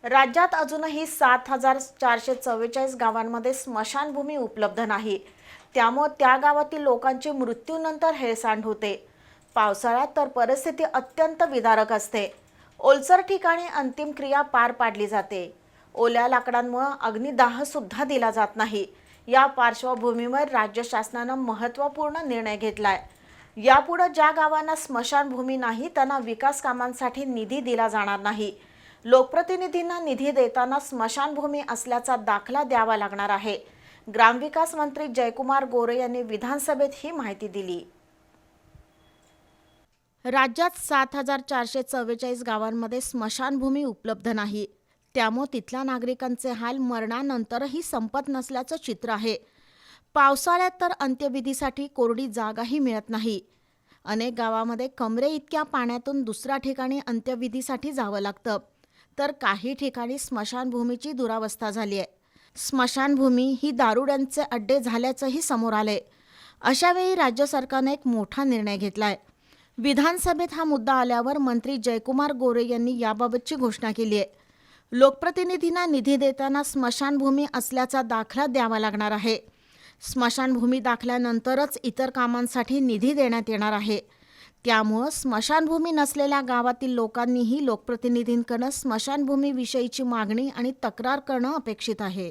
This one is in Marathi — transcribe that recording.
राज्यात अजूनही 7,444 गावांमध्ये स्मशानभूमी उपलब्ध नाही। त्यामुळे त्या गावातील लोकांची मृत्यूनंतर हेळसांड होते। पावसाळ्यात तर परिस्थिती अत्यंत विदारक असते। ओलसर ठिकाणी अंतिम क्रिया पार पाडली जाते। ओल्या लाकडांमुळे अग्निदाह सुद्धा दिला जात नाही। या पार्श्वभूमीवर राज्य शासनाने महत्त्वपूर्ण निर्णय घेतलाय। यापुढे ज्या गावांना स्मशानभूमी नाही त्यांना विकास कामांसाठी निधी दिला जाणार नाही। लोकप्रतिनिधींना निधी देताना स्मशानभूमी असल्याचा दाखला द्यावा लागणार आहे। ग्रामविकास मंत्री जयकुमार गोरे यांनी विधानसभेत ही माहिती दिली। राज्यात 7,444 गावांमध्ये स्मशानभूमी उपलब्ध नाही। त्यामुळे तिथल्या नागरिकांचे हाल मरणानंतरही संपत नसल्याचं चित्र आहे। पावसाळ्यात तर अंत्यविधीसाठी कोरडी जागाही मिळत नाही। अनेक गावामध्ये कमरे इतक्या पाण्यातून दुसऱ्या ठिकाणी अंत्यविधीसाठी जावं लागतं, तर काही ठिकाणी स्मशानभूमीची दुरावस्था झाली आहे। स्मशानभूमी ही दारुड्यांचे अड्डे झाल्याचंही समोर आले। अशावेळी राज्य सरकारने एक मोठा निर्णय घेतलाय। विधानसभेत हा मुद्दा आल्यावर मंत्री जयकुमार गोरे यांनी याबाबतची घोषणा केली आहे। लोकप्रतिनिधींना निधी देताना स्मशानभूमी असल्याचा दाखला द्यावा लागणार आहे। स्मशानभूमी दाखल्यानंतरच इतर कामांसाठी निधी देण्यात येणार आहे। त्यामुळे स्मशानभूमी नसलेल्या गावातील लोकांनीही लोकप्रतिनिधींकडे स्मशानभूमीविषयीची मागणी आणि तक्रार करणं अपेक्षित आहे।